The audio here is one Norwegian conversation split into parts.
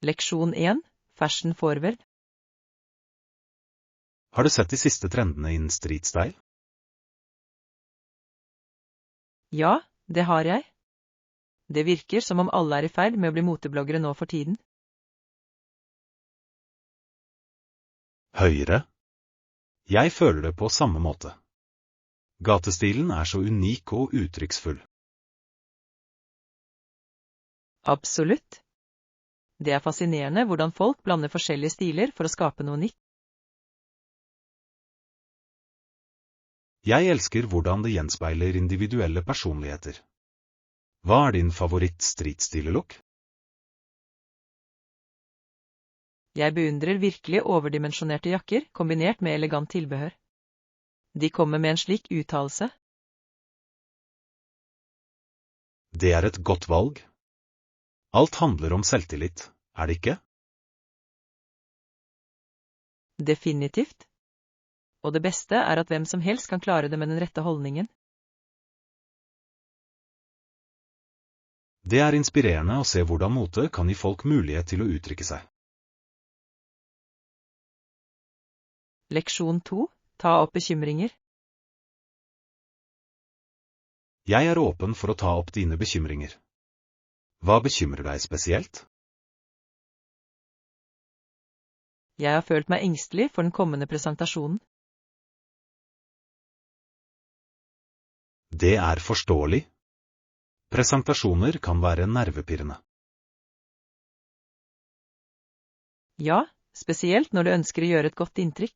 Leksjon 1, Fashion Forward. Har du sett de siste trendene innen streetstyle? Ja, det har jeg. Det virker som om alle er i ferd med å bli motebloggere nå for tiden. Høyre? Jeg føler det på samme måte. Gatestilen er så unik og uttrykksfull. Absolutt. Det er fascinerende hvordan folk blander forskjellige stiler for å skape noe nytt. Jeg elsker hvordan det gjenspeiler individuelle personligheter. Hva er din favoritt-streetstil-look? Jeg beundrer virkelig overdimensjonerte jakker kombinert med elegant tilbehør. De kommer med en slik uttalelse. Det er et godt valg. Alt handler om selvtillit, er det ikke? Definitivt. Og det beste er at hvem som helst kan klare det med den rette holdningen. Det er inspirerende å se hvordan mote kan gi folk mulighet til å uttrykke seg. Leksjon 2, ta opp bekymringer. Jeg er åpen for å ta opp dine bekymringer. Hva bekymrer deg spesielt? Jeg har følt meg engstelig for den kommende presentasjonen. Det er forståelig. Presentasjoner kan være nervepirrende. Ja, spesielt når du ønsker å gjøre et godt inntrykk.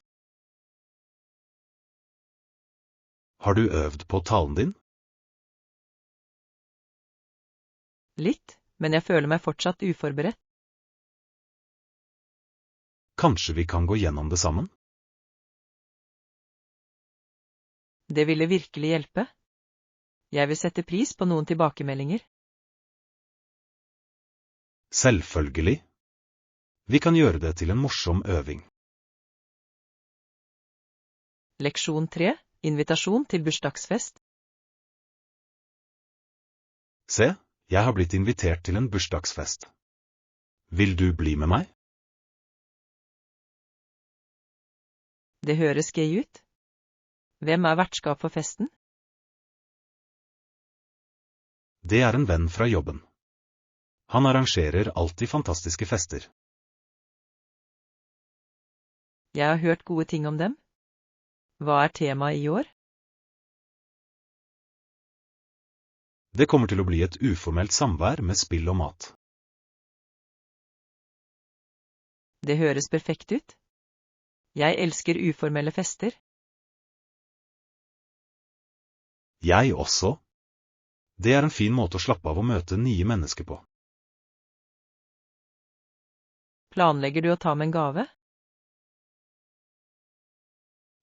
Har du øvd på talen din? Litt, men jeg føler meg fortsatt uforberedt. Kanskje vi kan gå gjennom det sammen? Det ville virkelig hjelpe. Jeg vil sette pris på noen tilbakemeldinger. Selvfølgelig. Vi kan gjøre det til en morsom øving. Leksjon 3, invitasjon til bursdagsfest. Se, jeg har blitt invitert til en bursdagsfest. Vil du bli med meg? Det høres gøy ut. Hvem er vertskap for festen? Det er en venn fra jobben. Han arrangerer alltid fantastiske fester. Jeg har hørt gode ting om dem. Hva er temaet i år? Det kommer til å bli et uformelt samvær med spill og mat. Det høres perfekt ut. Jeg elsker uformelle fester. Jeg også. Det er en fin måte å slappe av å møte nye mennesker på. Planlegger du å ta med en gave?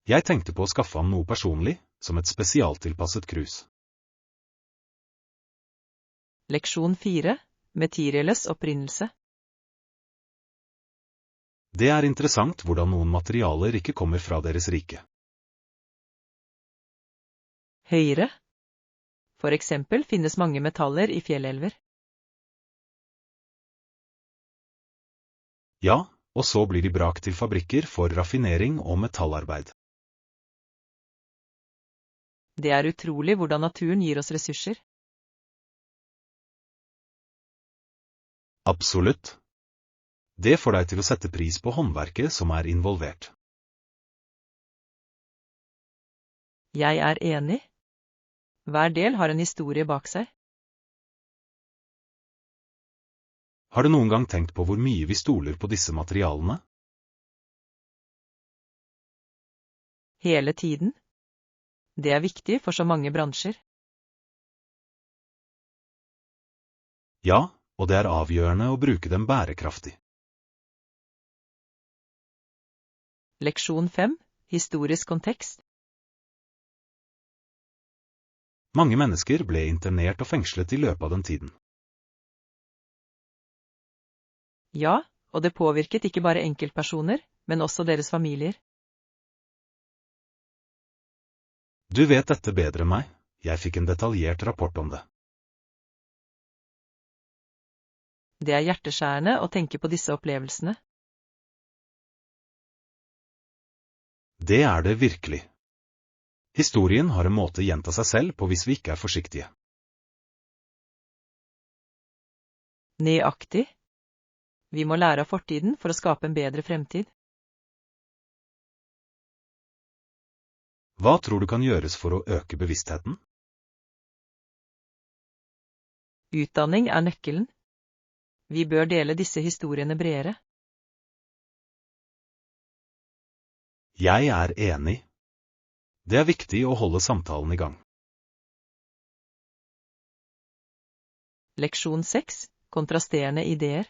Jeg tenkte på å skaffe ham noe personlig, som et spesialtilpasset krus. Leksjon 4, materielles opprinnelse. Det er interessant hvordan noen materialer ikke kommer fra deres rike. Høyre. For eksempel finnes mange metaller i fjellelver. Ja, og så blir de brakt til fabrikker for raffinering og metallarbeid. Det er utrolig hvordan naturen gir oss ressurser. Absolutt. Det får deg til å sette pris på håndverket som er involvert. Jeg er enig. Hver del har en historie bak seg. Har du noen gang tenkt på hvor mye vi stoler på disse materialene? Hele tiden. Det er viktig for så mange bransjer. Ja, og det er avgjørende å bruke dem bærekraftig. Leksjon 5, historisk kontekst. Mange mennesker ble internert og fengslet i løpet av den tiden. Ja, og det påvirket ikke bare enkeltpersoner, men også deres familier. Du vet dette bedre enn meg, jeg fikk en detaljert rapport om det. Det er hjerteskjærende å tenke på disse opplevelsene. Det er det virkelig. Historien har en måte å gjenta seg selv på hvis vi ikke er forsiktige. Nøyaktig. Vi må lære av fortiden for å skape en bedre fremtid. Hva tror du kan gjøres for å øke bevisstheten? Utdanning er nøkkelen. Vi bør dele disse historiene bredere. Jeg er enig. Det er viktig å holde samtalen i gang. Leksjon 6. Kontrasterende ideer.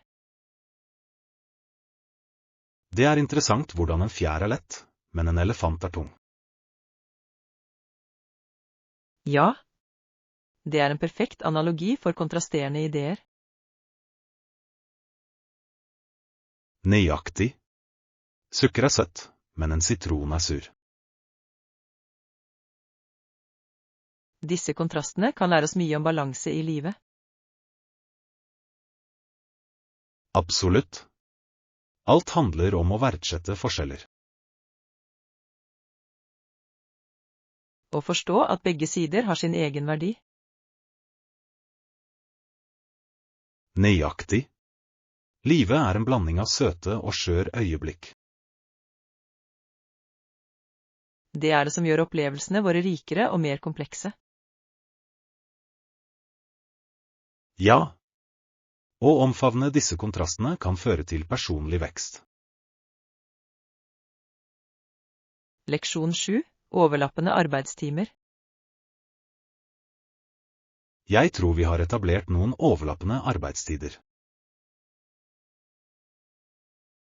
Det er interessant hvordan en fjær er lett, men en elefant er tung. Ja, det er en perfekt analogi for kontrasterende ideer. Nøyaktig. Sukker er søtt, men en sitron er sur. Disse kontrastene kan lære oss mye om balanse i livet. Absolutt. Alt handler om å verdsette forskjeller. Å forstå at begge sider har sin egen verdi. Nøyaktig. Livet er en blanding av søte og skjør øyeblikk. Det er det som gjør opplevelsene våre rikere og mer komplekse. Ja. Å omfavne disse kontrastene kan føre til personlig vekst. Leksjon 7. Overlappende arbeidstimer. Jeg tror vi har etablert noen overlappende arbeidstider.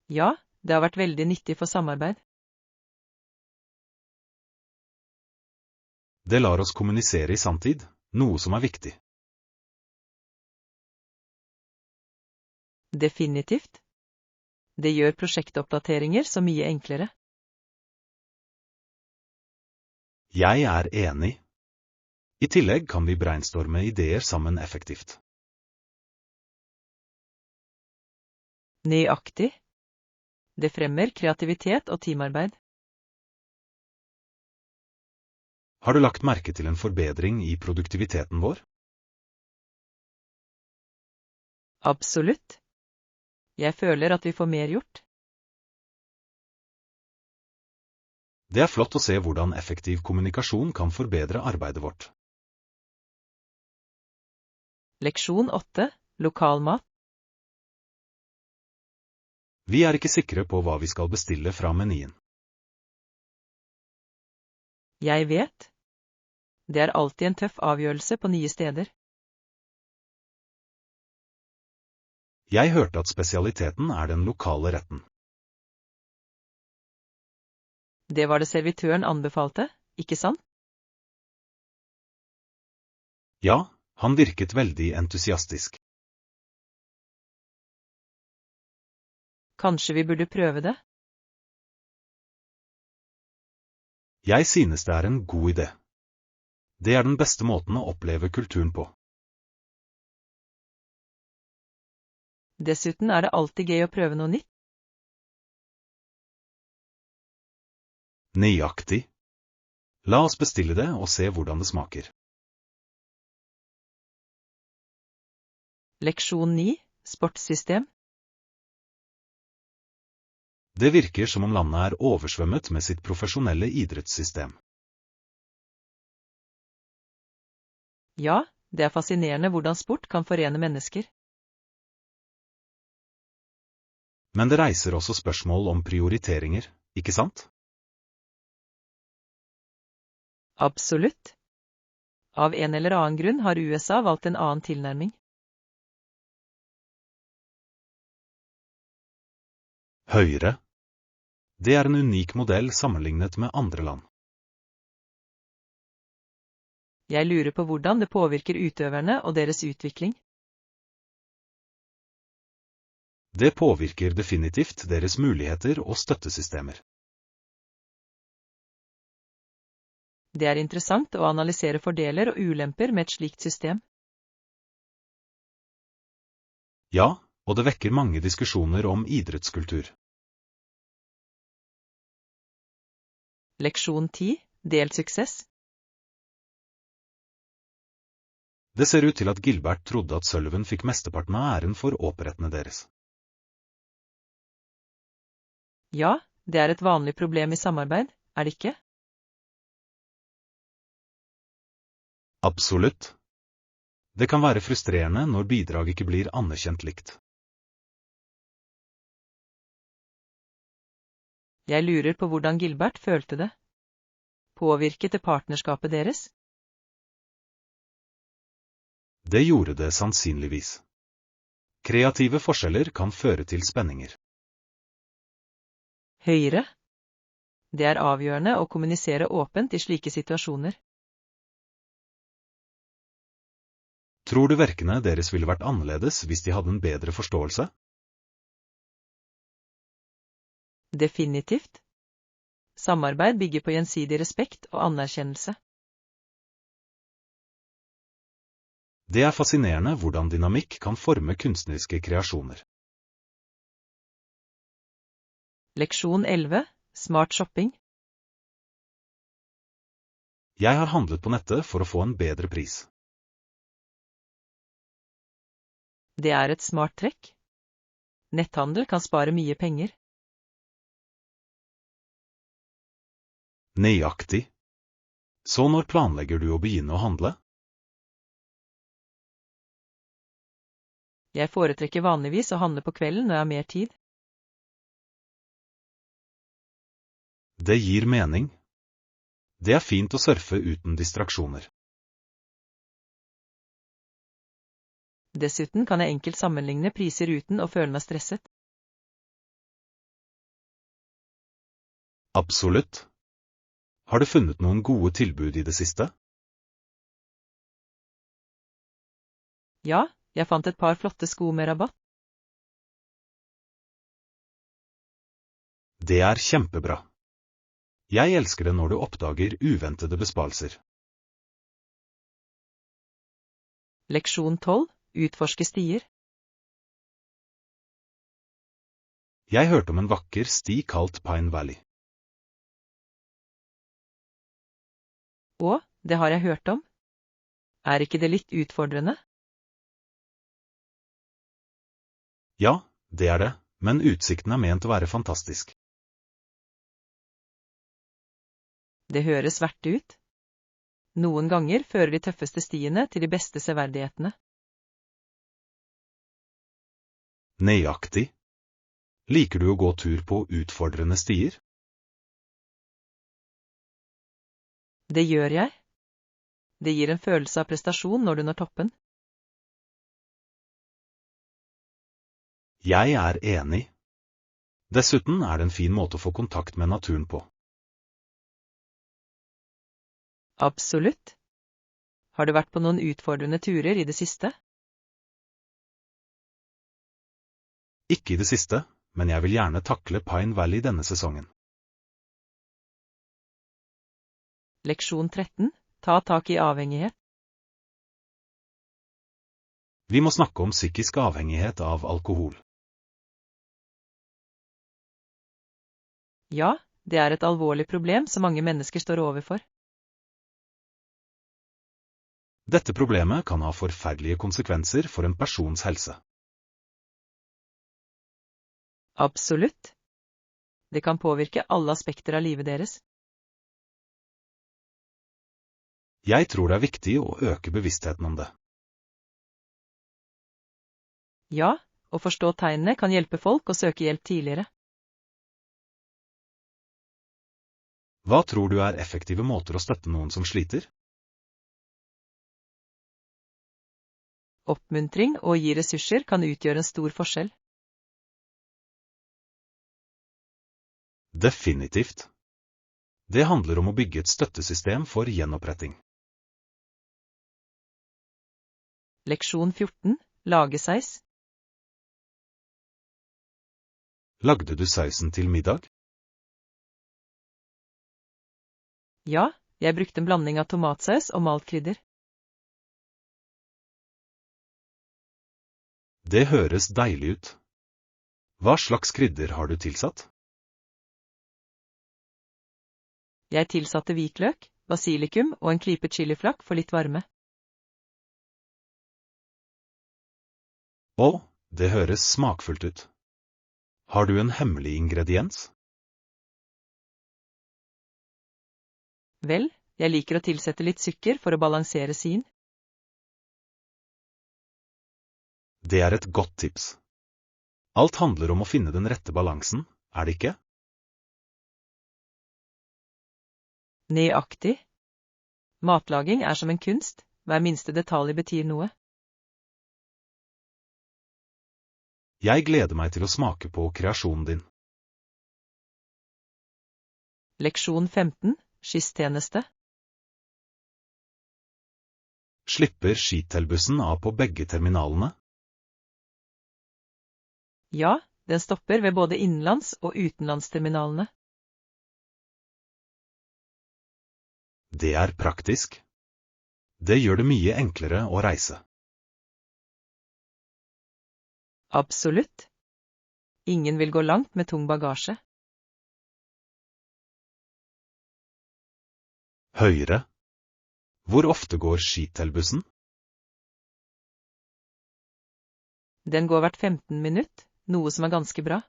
Ja, det har vært veldig nyttig for samarbeid. Det lar oss kommunisere i sanntid, noe som er viktig. Definitivt. Det gjør prosjektoppdateringer så mye enklere. Jeg er enig. I tillegg kan vi brainstorme ideer sammen effektivt. Nøyaktig. Det fremmer kreativitet og teamarbeid. Har du lagt merke til en forbedring i produktiviteten vår? Absolutt. Jeg føler at vi får mer gjort. Det er flott å se hvordan effektiv kommunikasjon kan forbedre arbeidet vårt. Leksjon 8. Lokalmat. Vi er ikke sikre på hva vi skal bestille fra menyen. Jeg vet. Det er alltid en tøff avgjørelse på nye steder. Jeg hørte at spesialiteten er den lokale retten. Det var det servitøren anbefalte, ikke sant? Ja, han virket veldig entusiastisk. Kanskje vi burde prøve det? Jeg synes det er en god idé. Det er den beste måten å oppleve kulturen på. Dessuten er det alltid gøy å prøve noe nytt. Nøyaktig. La oss bestille det og se hvordan det smaker. Leksjon 9. Sportssystem. Det virker som om landet er oversvømmet med sitt profesjonelle idrettssystem. Ja, det er fascinerende hvordan sport kan forene mennesker. Men det reiser også spørsmål om prioriteringer, ikke sant? Absolutt. Av en eller annen grunn har USA valgt en annen tilnærming. Høyre. Det er en unik modell sammenlignet med andre land. Jeg lurer på hvordan det påvirker utøverne og deres utvikling. Det påvirker definitivt deres muligheter og støttesystemer. Det er interessant å analysere fordeler og ulemper med et slikt system. Ja, og det vekker mange diskusjoner om idrettskultur. Leksjon 10. Delt suksess. Det ser ut til at Gilbert trodde at Sullivan fikk mesteparten av æren for operettene deres. Ja, det er et vanlig problem i samarbeid, er det ikke? Absolutt. Det kan være frustrerende når bidrag ikke blir anerkjent likt. Jeg lurer på hvordan Gilbert følte det. Påvirket det partnerskapet deres? Det gjorde det sannsynligvis. Kreative forskjeller kan føre til spenninger. Høyre. Det er avgjørende å kommunisere åpent i slike situasjoner. Tror du verkene deres ville vært annerledes hvis de hadde en bedre forståelse? Definitivt. Samarbeid bygger på gjensidig respekt og anerkjennelse. Det er fascinerende hvordan dynamikk kan forme kunstneriske kreasjoner. Leksjon 11. Smart shopping. Jeg har handlet på nettet for å få en bedre pris. Det er et smart trekk. Netthandel kan spare mye penger. Nøyaktig. Så når planlegger du å begynne å handle? Jeg foretrekker vanligvis å handle på kvelden når jeg har mer tid. Det gir mening. Det er fint å surfe uten distraksjoner. Dessuten kan jeg enkelt sammenligne priser uten å føle meg stresset. Absolutt. Har du funnet noen gode tilbud i det siste? Ja, jeg fant et par flotte sko med rabatt. Det er kjempebra. Jeg elsker det når du oppdager uventede besparelser. Leksjon 12. Utforske stier. Jeg hørte om en vakker sti kalt Pine Valley. Å, det har jeg hørt om. Er ikke det litt utfordrende? Ja, det er det, men utsikten er ment å være fantastisk. Det høres verdt ut. Noen ganger fører de tøffeste stiene til de beste severdighetene. Nøyaktig. Liker du å gå tur på utfordrende stier? Det gjør jeg. Det gir en følelse av prestasjon når du når toppen. Jeg er enig. Dessuten er det en fin måte å få kontakt med naturen på. Absolutt. Har du vært på noen utfordrende turer i det siste? Ikke i det siste, men jeg vil gjerne takle Pine Valley denne sesongen. Leksjon 13. Ta tak i avhengighet. Vi må snakke om psykisk avhengighet av alkohol. Ja, det er et alvorlig problem som mange mennesker står overfor. Dette problemet kan ha forferdelige konsekvenser for en persons helse. Absolutt. Det kan påvirke alle aspekter av livet deres. Jeg tror det er viktig å øke bevisstheten om det. Ja, å forstå tegnene kan hjelpe folk å søke hjelp tidligere. Hva tror du er effektive måter å støtte noen som sliter? Oppmuntring og å gi ressurser kan utgjøre en stor forskjell. Definitivt. Det handler om å bygge et støttesystem for gjenoppretting. Leksjon 14. Lage saus. Lagde du sausen til middag? Ja, jeg brukte en blanding av tomatsaus og malt krydder. Det høres deilig ut. Hva slags krydder har du tilsatt? Jeg tilsatte hvitløk, basilikum og en klype chiliflakk for litt varme. Å, det høres smakfullt ut. Har du en hemmelig ingrediens? Vel, jeg liker å tilsette litt sukker for å balansere sin. Det er et godt tips. Alt handler om å finne den rette balansen, er det ikke? Nøyaktig. Matlaging er som en kunst, hver minste detalj betyr noe. Jeg gleder meg til å smake på kreasjonen din. Leksjon 15, skisstjeneste. Slipper skitelbussen av på begge terminalene? Ja, den stopper ved både innenlands- og utenlandsterminalene. Det er praktisk. Det gjør det mye enklere å reise. Absolutt. Ingen vil gå langt med tung bagasje. Høyre. Hvor ofte går skitelbussen? Den går hvert 15 minutt, noe som er ganske bra.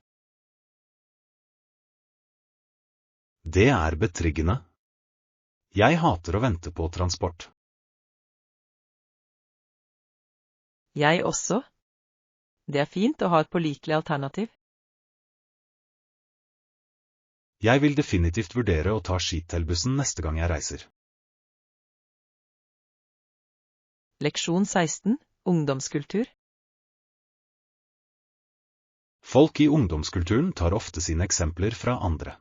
Det er betryggende. Jeg hater å vente på transport. Jeg også. Det er fint å ha et pålitelig alternativ. Jeg vil definitivt vurdere å ta skitelbussen neste gang jeg reiser. Leksjon 16, ungdomskultur. Folk i ungdomskulturen tar ofte sine eksempler fra andre.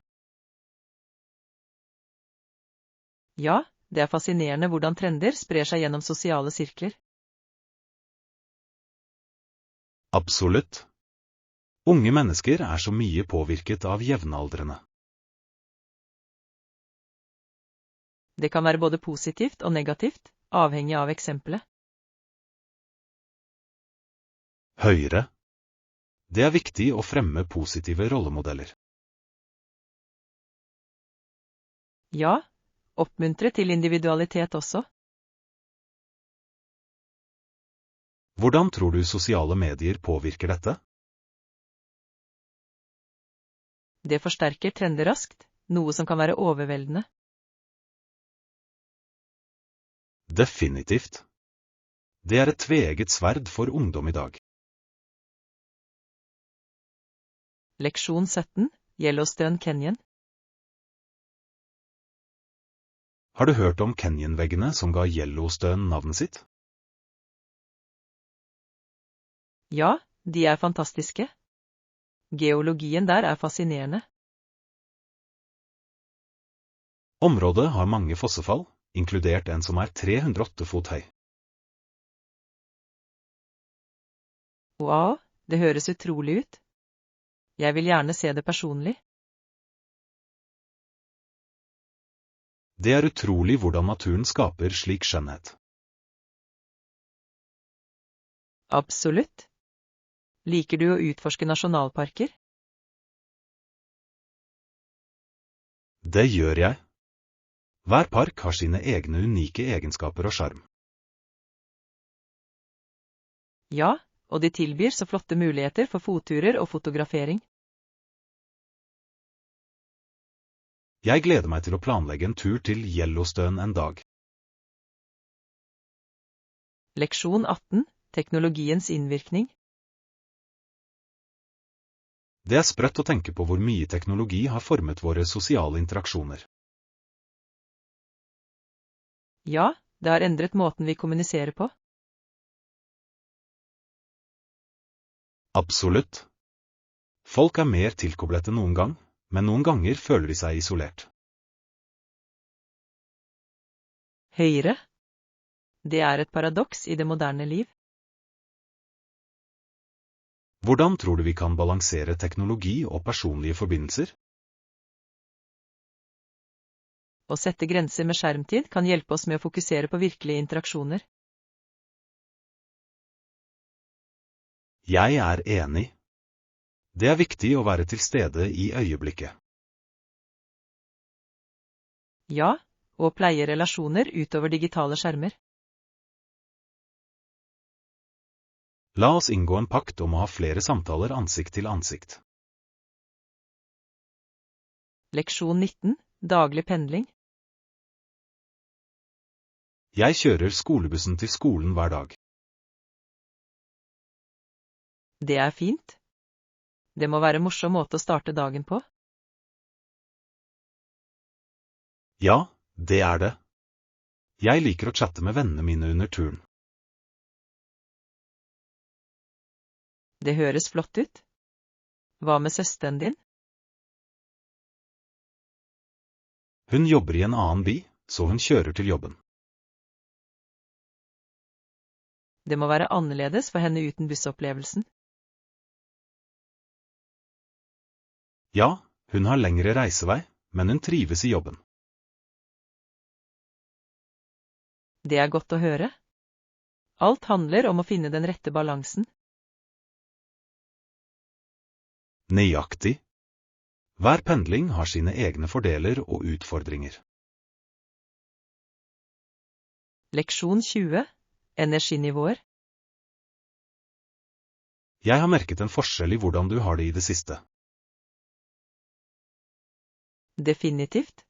Ja, det er fascinerende hvordan trender sprer seg gjennom sosiale sirkler. Absolutt. Unge mennesker er så mye påvirket av jevnaldrende. Det kan være både positivt og negativt, avhengig av eksempelet. Høyre. Det er viktig å fremme positive rollemodeller. Ja, oppmuntre til individualitet også. Hvordan tror du sosiale medier påvirker dette? Det forsterker trender raskt, noe som kan være overveldende. Definitivt. Det er et tveegget sverd for ungdom i dag. Leksjon 17, Yellowstone Canyon. Har du hørt om canyonveggene som ga Yellowstone navnet sitt? Ja, de er fantastiske. Geologien der er fascinerende. Området har mange fossefall, inkludert en som er 308 fot høy. Wow, det høres utrolig ut. Jeg vil gjerne se det personlig. Det er utrolig hvordan naturen skaper slik skjønnhet. Absolutt. Liker du å utforske nasjonalparker? Det gjør jeg. Hver park har sine egne unike egenskaper og sjarm. Ja, og de tilbyr så flotte muligheter for fotturer og fotografering. Jeg gleder meg til å planlegge en tur til Yellowstone en dag. Leksjon 18, teknologiens innvirkning. Det er sprøtt å tenke på hvor mye teknologi har formet våre sosiale interaksjoner. Ja, det har endret måten vi kommuniserer på. Absolutt. Folk er mer tilkoblet enn noen gang, men noen ganger føler de seg isolert. Høyre. Det er et paradoks i det moderne liv. Hvordan tror du vi kan balansere teknologi og personlige forbindelser? Å sette grenser med skjermtid kan hjelpe oss med å fokusere på virkelige interaksjoner. Jeg er enig. Det er viktig å være til stede i øyeblikket. Ja, og pleie relasjoner utover digitale skjermer. La oss inngå en pakt om å ha flere samtaler ansikt til ansikt. Leksjon 19. Daglig pendling. Jeg kjører skolebussen til skolen hver dag. Det er fint. Det må være en morsom måte å starte dagen på. Ja, det er det. Jeg liker å chatte med vennene mine under turen. Det høres flott ut. Hva med søsteren din? Hun jobber i en annen by, så hun kjører til jobben. Det må være annerledes for henne uten bussopplevelsen. Ja, hun har lengre reisevei, men hun trives i jobben. Det er godt å høre. Alt handler om å finne den rette balansen. Nøyaktig. Hver pendling har sine egne fordeler og utfordringer. Leksjon 20. Energinivåer. Jeg har merket en forskjell i hvordan du har det i det siste. Definitivt.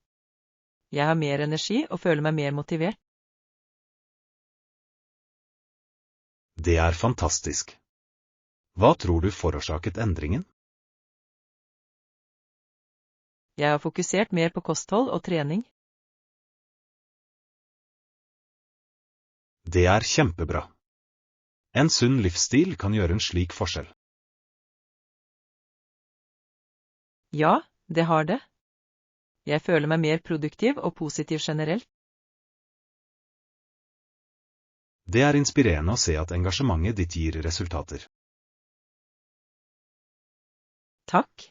Jeg har mer energi og føler meg mer motivert. Det er fantastisk. Hva tror du forårsaket endringen? Jeg har fokusert mer på kosthold og trening. Det er kjempebra. En sunn livsstil kan gjøre en slik forskjell. Ja, det har det. Jeg føler meg mer produktiv og positiv generelt. Det er inspirerende å se at engasjementet ditt gir resultater. Takk.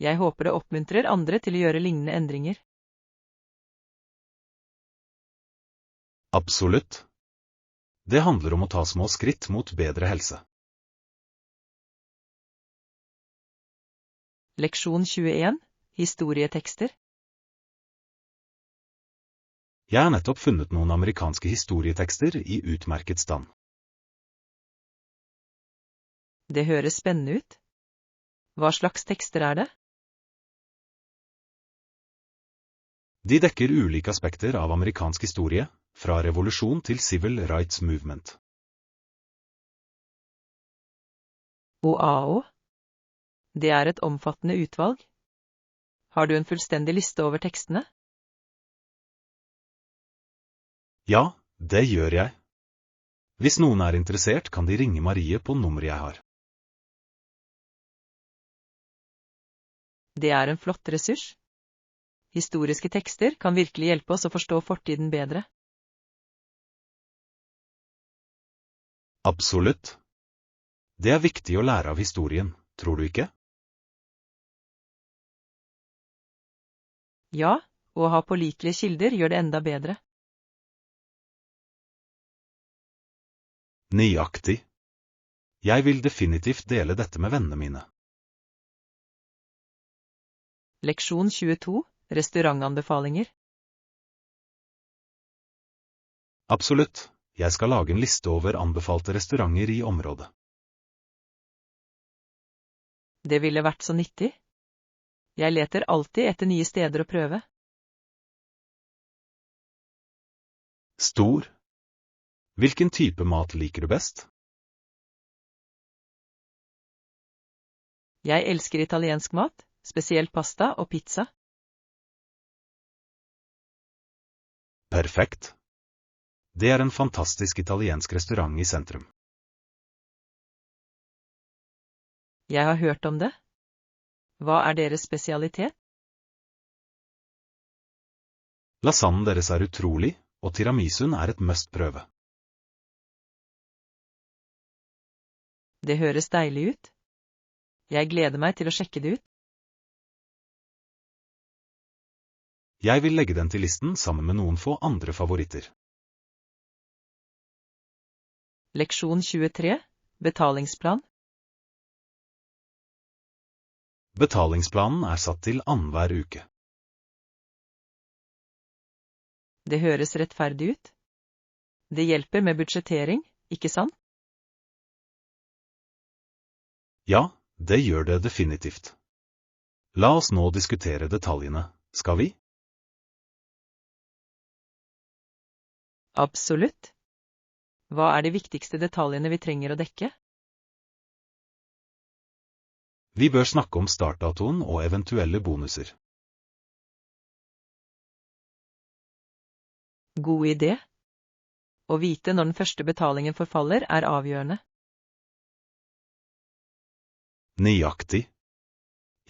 Jeg håper det oppmuntrer andre til å gjøre lignende endringer. Absolutt. Det handler om å ta små skritt mot bedre helse. Leksjon 21. Historietekster. Jeg har nettopp funnet noen amerikanske historietekster i utmerket stand. Det høres spennende ut. Hva slags tekster er det? De dekker ulike aspekter av amerikansk historie, fra revolusjon til civil rights movement. Wow. Det er et omfattende utvalg. Har du en fullstendig liste over tekstene? Ja, det gjør jeg. Hvis noen er interessert, kan de ringe Marie på nummeret jeg har. Det er en flott ressurs. Historiske tekster kan virkelig hjelpe oss å forstå fortiden bedre. Absolutt. Det er viktig å lære av historien, tror du ikke? Ja, og å ha pålitelige kilder gjør det enda bedre. Nøyaktig. Jeg vil definitivt dele dette med vennene mine. Leksjon 22. Restaurantanbefalinger. Absolutt. Jeg skal lage en liste over anbefalte restauranter i området. Det ville vært så nyttig. Jeg leter alltid etter nye steder å prøve. Stor. Hvilken type mat liker du best? Jeg elsker italiensk mat, spesielt pasta og pizza. Perfekt. Det er en fantastisk italiensk restaurant i sentrum. Jeg har hørt om det. Hva er deres spesialitet? Lasagnen deres er utrolig, og tiramisuen er et must-prøve. Det høres deilig ut. Jeg gleder meg til å sjekke det ut. Jeg vil legge den til listen sammen med noen få andre favoritter. Leksjon 23. Betalingsplan. Betalingsplanen er satt til annenhver uke. Det høres rettferdig ut. Det hjelper med budsjettering, ikke sant? Ja, det gjør det definitivt. La oss nå diskutere detaljene, skal vi? Absolutt. Hva er de viktigste detaljene vi trenger å dekke? Vi bør snakke om startdatoen og eventuelle bonuser. God idé. Å vite når den første betalingen forfaller er avgjørende. Nøyaktig.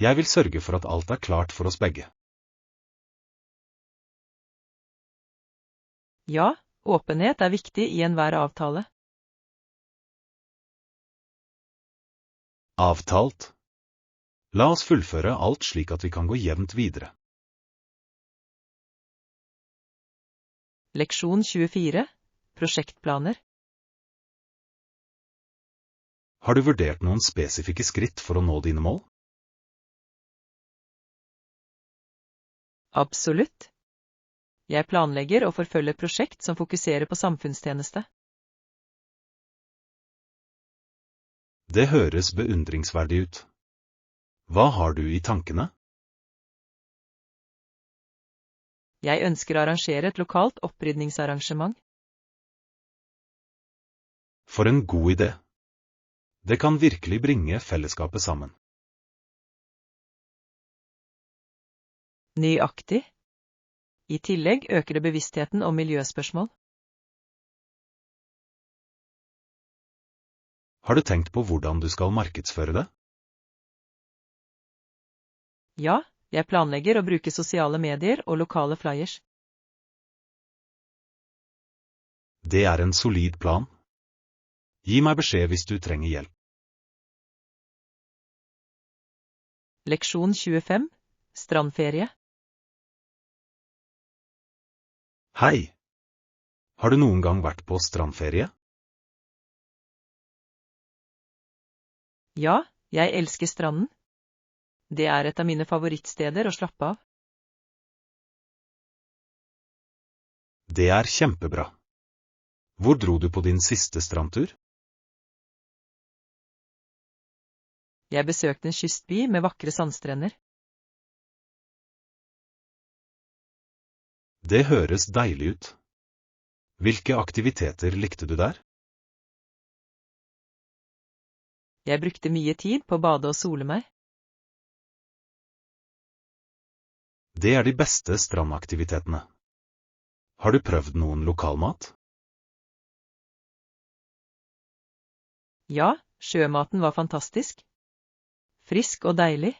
Jeg vil sørge for at alt er klart for oss begge. Ja, åpenhet er viktig i enhver avtale. Avtalt. La oss fullføre alt slik at vi kan gå jevnt videre. Leksjon 24. Prosjektplaner. Har du vurdert noen spesifikke skritt for å nå dine mål? Absolutt. Jeg planlegger og forfølger prosjekt som fokuserer på samfunnstjeneste. Det høres beundringsverdig ut. Hva har du i tankene? Jeg ønsker å arrangere et lokalt opprydningsarrangement. For en god idé. Det kan virkelig bringe fellesskapet sammen. Nøyaktig. I tillegg øker det bevisstheten om miljøspørsmål. Har du tenkt på hvordan du skal markedsføre det? Ja, jeg planlegger å bruke sosiale medier og lokale flyers. Det er en solid plan. Gi meg beskjed hvis du trenger hjelp. Leksjon 25. Strandferie. Hei! Har du noen gang vært på strandferie? Ja, jeg elsker stranden. Det er et av mine favorittsteder å slappe av. Det er kjempebra. Hvor dro du på din siste strandtur? Jeg besøkte en kystby med vakre sandstrender. Det høres deilig ut. Hvilke aktiviteter likte du der? Jeg brukte mye tid på å bade og sole meg. Det er de beste strandaktivitetene. Har du prøvd noen lokalmat? Ja, sjømaten var fantastisk. Frisk og deilig.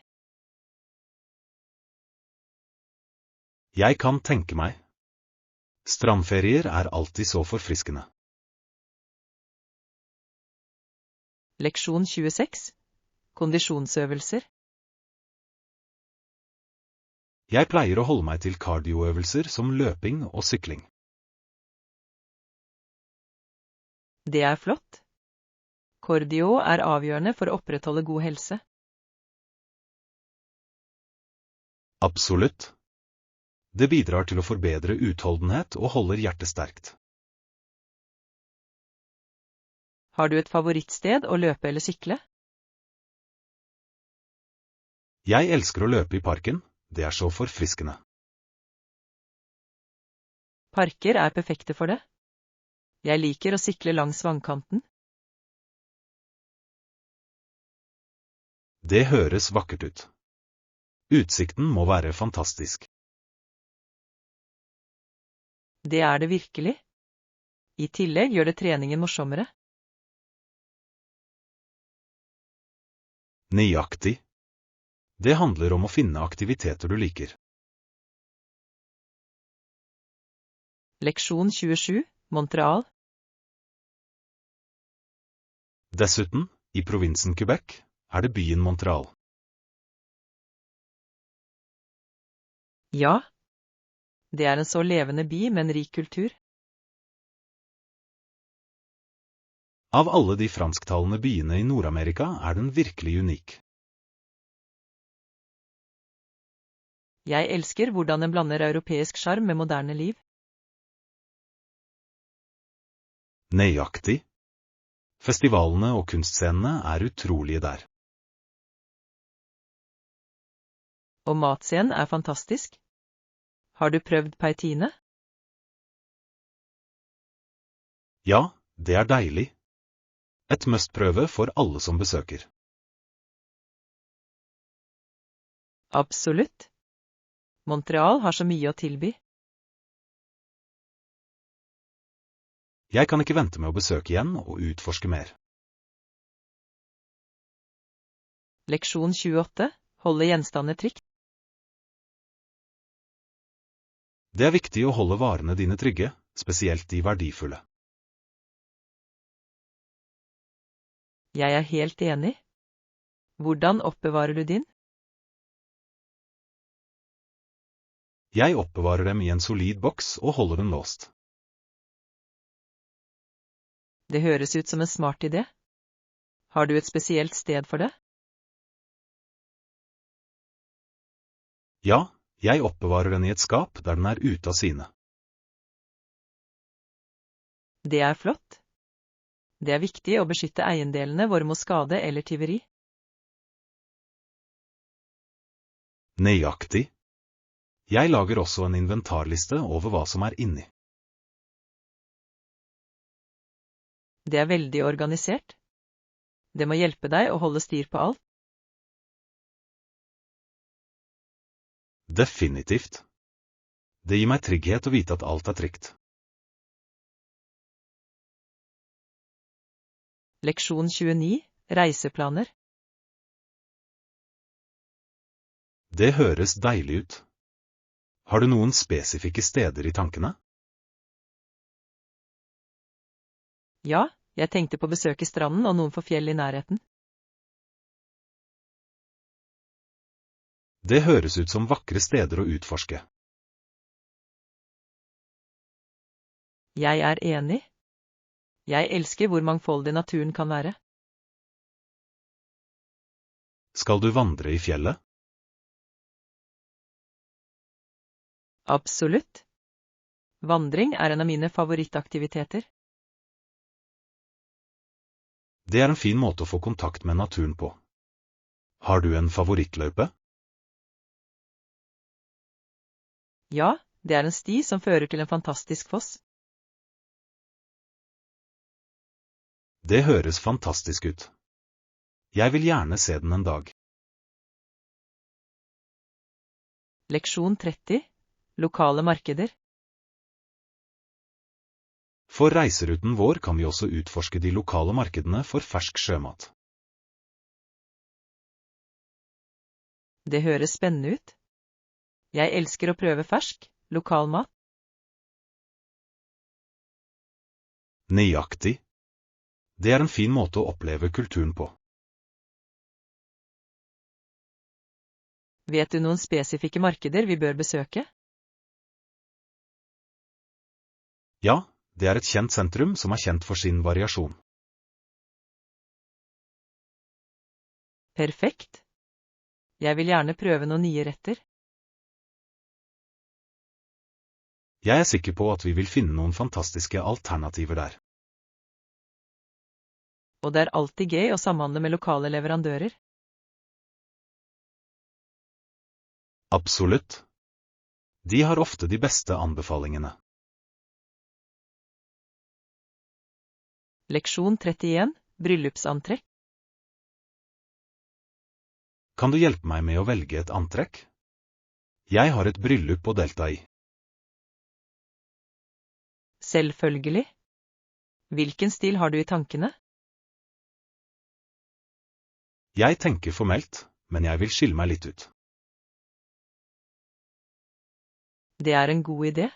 Jeg kan tenke meg. Strandferier er alltid så forfriskende. Leksjon 26. Kondisjonsøvelser. Jeg pleier å holde meg til kardioøvelser som løping og sykling. Det er flott. Cardio er avgjørende for å opprettholde god helse. Absolutt. Det bidrar til å forbedre utholdenhet og holder hjertet sterkt. Har du et favorittsted å løpe eller sykle? Jeg elsker å løpe i parken. Det er så forfriskende. Parker er perfekte for det. Jeg liker å sykle langs vannkanten. Det høres vakkert ut. Utsikten må være fantastisk. Det er det virkelig. I tillegg gjør det treningen morsommere. Nøyaktig. Det handler om å finne aktiviteter du liker. Leksjon 27. Montreal. Dessuten, i provinsen Quebec, er det byen Montreal. Ja. Det er en så levende by med en rik kultur. Av alle de fransktalende byene i Nord-Amerika den virkelig unik. Jeg elsker hvordan den blander europeisk sjarm med moderne liv. Nøyaktig. Festivalene og kunstscenene utrolige der. Og matscenen fantastisk. Har du prøvd paitine? Ja, det deilig. Et must-prøve for alle som besøker. Absolutt. Montreal har så mye å tilby. Jeg kan ikke vente med å besøke igjen og utforske mer. Leksjon 28. Holde gjenstander trygt. Det viktig å holde varene dine trygge, spesielt de verdifulle. Jeg helt enig. Hvordan oppbevarer du din? Jeg oppbevarer dem i en solid boks og holder den låst. Det høres ut som en smart idé. Har du et spesielt sted for det? Ja, jeg oppbevarer den i et skap der den ute av syne. Det flott. Det viktig å beskytte eiendelene våre mot skade eller tyveri. Nøyaktig. Jeg lager også en inventarliste over hva som inni. Det veldig organisert. Det må hjelpe deg å holde styr på alt. Definitivt. Det gir meg trygghet å vite at alt trygt. Leksjon 29. Reiseplaner. Det høres deilig ut. Har du noen spesifikke steder i tankene? Ja, jeg tenkte på å besøke stranden og noen få fjell i nærheten. Det høres ut som vakre steder å utforske. Jeg enig. Jeg elsker hvor mangfoldig naturen kan være. Skal du vandre i fjellet? Absolutt. Vandring en av mine favorittaktiviteter. Det en fin måte å få kontakt med naturen på. Har du en favorittløype? Ja, det en sti som fører til en fantastisk foss. Det høres fantastisk ut. Jeg vil gjerne se den en dag. Leksjon 30. Lokale markeder. For reiseruten vår kan vi også utforske de lokale markedene for fersk sjømat. Det høres spennende ut. Jeg elsker å prøve fersk, lokal mat. Nøyaktig. Det en fin måte å oppleve kulturen på. Vet du noen spesifikke markeder vi bør besøke? Ja, det et kjent sentrum som kjent for sin variasjon. Perfekt. Jeg vil gjerne prøve noen nye retter. Jeg sikker på at vi vil finne noen fantastiske alternativer der. Og det alltid gøy å samhandle med lokale leverandører. Absolutt. De har ofte de beste anbefalingene. Leksjon 31. Bryllupsantrekk. Kan du hjelpe meg med å velge et antrekk? Jeg har et bryllup å delta i. Selvfølgelig. Hvilken stil har du i tankene? Jeg tenker formelt, men jeg vil skille meg litt ut. Det en god idé.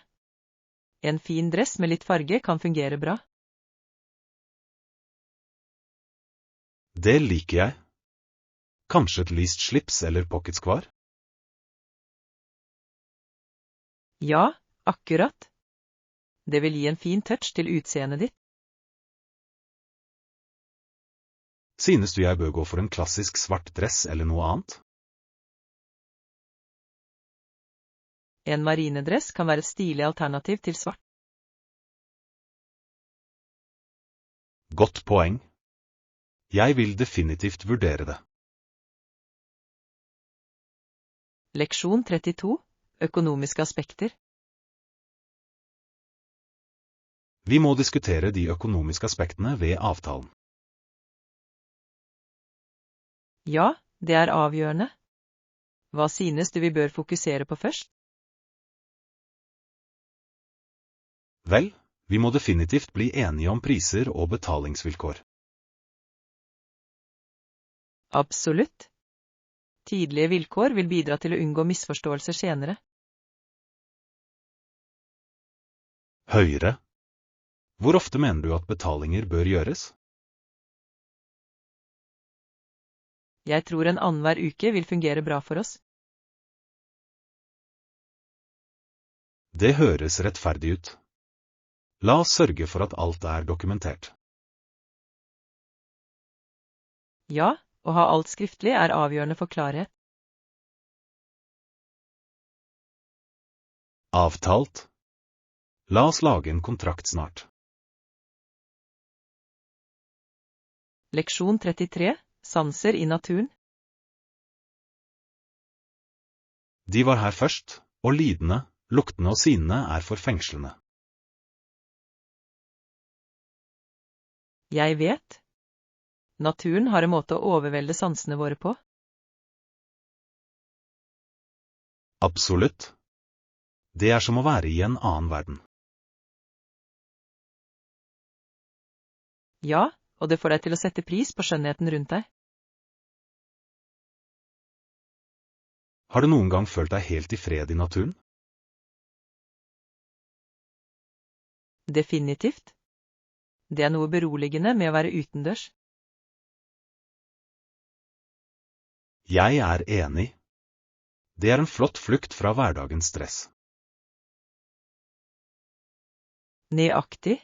En fin dress med litt farge kan fungere bra. Det liker jeg. Kanskje et lyst slips eller pocketskvar? Ja, akkurat. Det vil gi en fin touch til utseendet ditt. Synes du jeg bør gå for en klassisk svart dress eller noe annet? En marinedress kan være et stilig alternativ til svart. Godt poeng. Jeg vil definitivt vurdere det. Leksjon 32. Økonomiske aspekter. Vi må diskutere de økonomiske aspektene ved avtalen. Ja, det er avgjørende. Hva synes du vi bør fokusere på først? Vel, vi må definitivt bli enige om priser og betalingsvilkår. Absolutt. Tidlige vilkår vil bidra til å unngå misforståelser senere. Høyere. Hvor ofte mener du at betalinger bør gjøres? Jeg tror en annenhver uke vil fungere bra for oss. Det høres rettferdig ut. La oss sørge for at alt er dokumentert. Ja, å ha alt skriftlig er avgjørende for klarhet. Avtalt. La oss lage en kontrakt snart. Leksjon 33. Sanser i naturen. De var her først, og lydene, luktene og synene er forfengslende. Jeg vet. Naturen har en måte å overvelde sansene våre på. Absolutt. Det er som å være i en annen verden. Ja, og det får deg til å sette pris på skjønnheten rundt deg. Har du noen gang følt deg helt i fred i naturen? Definitivt. Det er noe beroligende med å være utendørs. Jeg er enig. Det er en flott flukt fra hverdagens stress. Nøyaktig.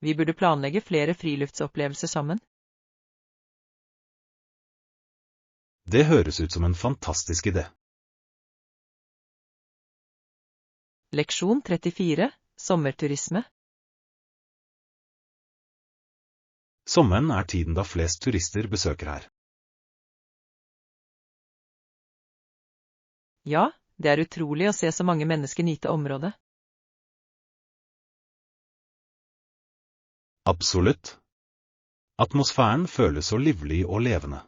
Vi burde planlegge flere friluftsopplevelser sammen. Det høres ut som en fantastisk idé. Leksjon 34. Sommerturisme. Sommeren er tiden da flest turister besøker her. Ja, det er utrolig å se så mange mennesker nyte området. Absolutt. Atmosfæren føles så livlig og levende.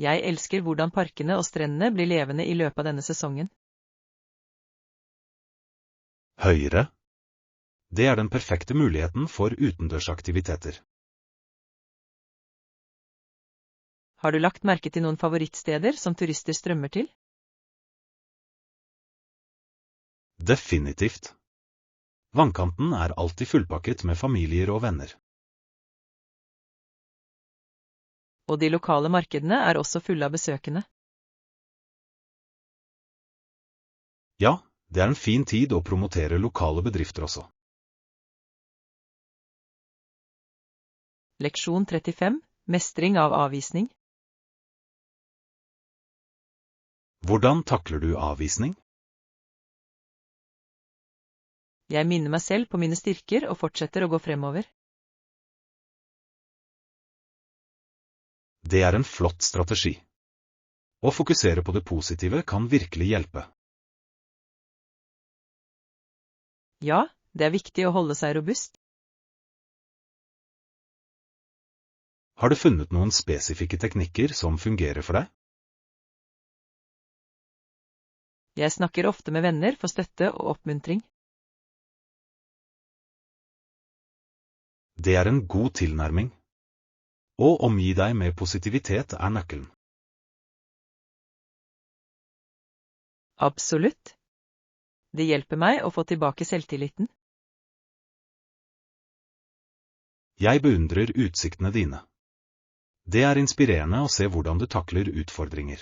Jeg elsker hvordan parkene og strendene blir levende i løpet av denne sesongen. Høyere. Det er den perfekte muligheten for utendørsaktiviteter. Har du lagt merke til noen favorittsteder som turister strømmer til? Definitivt. Vannkanten er alltid fullpakket med familier og venner. Og de lokale markedene er også fulle av besøkende. Ja, det er en fin tid å promotere lokale bedrifter også. Leksjon 35. Mestring av avvisning. Hvordan takler du avvisning? Jeg minner meg selv på mine styrker og fortsetter å gå fremover. Det er en flott strategi. Å fokusere på det positive kan virkelig hjelpe. Ja, det er viktig å holde seg robust. Har du funnet noen spesifikke teknikker som fungerer for deg? Jeg snakker ofte med venner for støtte og oppmuntring. Det er en god tilnærming. Å omgi deg med positivitet er nøkkelen. Absolutt. Det hjelper meg å få tilbake selvtilliten. Jeg beundrer utsiktene dine. Det er inspirerende å se hvordan du takler utfordringer.